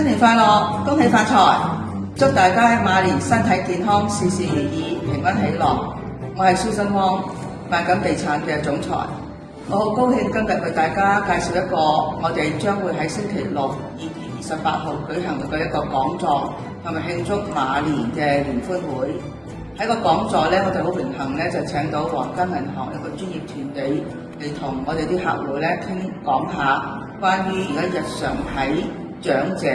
新年快樂，恭喜發財，祝大家馬年身體健康，事事如意，平安喜樂。我係蘇新汪，萬錦地產嘅總裁。我好高興今日為大家介紹一個我哋將會喺星期六2月28號舉行嘅一個講座，同埋慶祝馬年嘅聯歡會。喺個講座咧，我哋好榮幸咧就請到皇家銀行一個專業團隊嚟同我哋啲客戶咧講下關於而家日常喺長者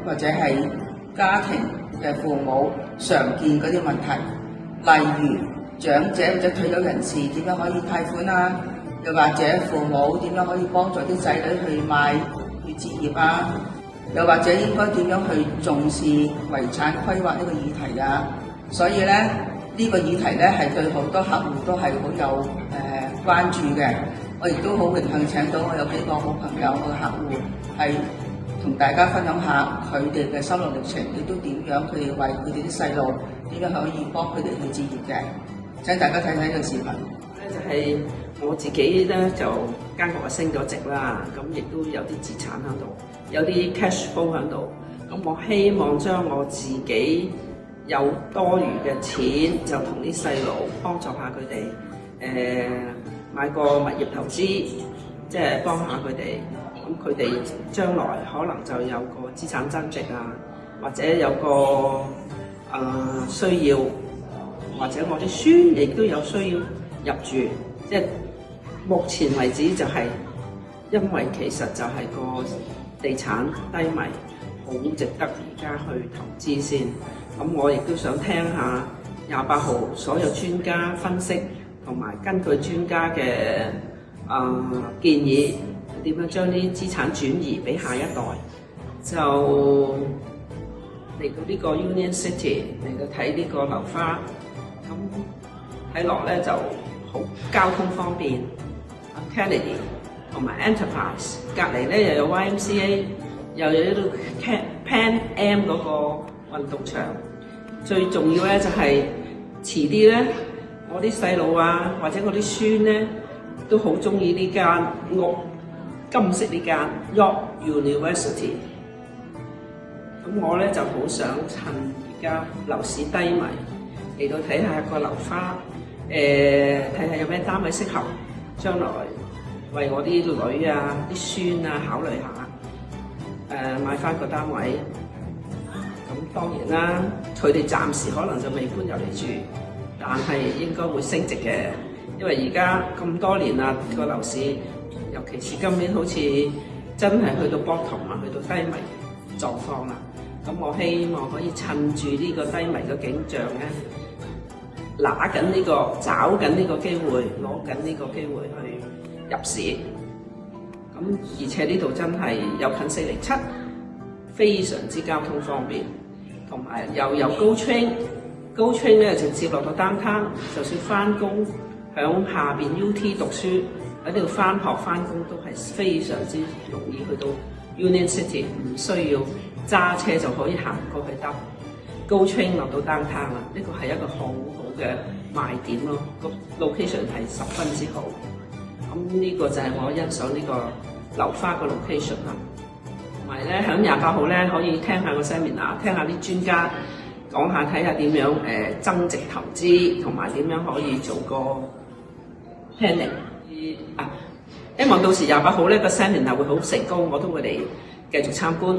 或者係家庭嘅父母常見嗰啲問題，例如長者或者退休人士點樣可以貸款啊，又或者父母點樣可以幫助啲仔女去置業啊，又或者應該點樣去重視遺產規劃呢個議題啊。所以咧呢個議題咧係對好多客戶都係好有關注嘅。我亦都好榮幸請到我有幾個好朋友嘅客戶係同大家分享下佢哋嘅心路歷程，亦都點樣佢哋為佢哋啲細路點樣可以幫佢哋去置業嘅。請大家睇睇呢個視頻。就係我自己咧就間屋升咗值啦，咁亦都有啲資產喺度，有啲 cash flow 喺度。咁我希望將我自己有多餘嘅錢，就同啲細路幫助下佢哋，買個物業投資，即係幫下佢哋。咁佢哋將來可能就有個資產增值啊，或者有個需要，或者我啲孫亦都有需要入住。即係目前為止就係因為其實就係個地產低迷，好值得而家去投資先。咁我亦都想聽下28號所有專家分析，同埋根據專家嘅建議，點樣將啲資產轉移俾下一代。就嚟到呢個 Union City 嚟到睇呢個樓花，咁睇落咧就好交通方便。Kennedy 同埋 Enterprise 隔離咧又有 YMCA， 又有呢度 Pan Am 嗰個運動場。最重要咧就係遲啲咧，我啲細路啊，或者我啲孫咧，都好中意呢間屋，金色呢間 York University。咁我咧就好想趁而家樓市低迷嚟到睇下個樓花，睇下有咩單位適合將來為我啲女啊、啲孫啊考慮下，買翻個單位。咁當然啦，佢哋暫時可能就未搬入嚟住，但係應該會升值嘅，因為而家咁多年啦，個樓市，尤其是今年好似真係去到 bottom 啊，去到低迷狀況啦。咁我希望可以趁住呢個低迷嘅景象咧，拿緊呢個，找緊呢個機會，攞緊呢個機會去入市。咁而且呢度真係有近407，非常之交通方便，同埋又有GO Train，GO Train 咧直接落到 downtown，就算翻工響下邊 UT 讀書，喺呢度翻學翻工都係非常之容易去到 Union City， 唔需要揸車就可以行過去搭 GO Train 落到 downtown 啦。呢個係一個好好嘅賣點咯，個 location 係十分之好。咁呢個就係我欣賞呢個樓花個 location 啦。同埋咧，響28號咧可以聽下個 seminar， 聽下啲專家講下，睇下點樣增值投資，同埋點樣可以做個 planning。希望到時28號咧個 seminar會好成功，我都會嚟繼續參觀。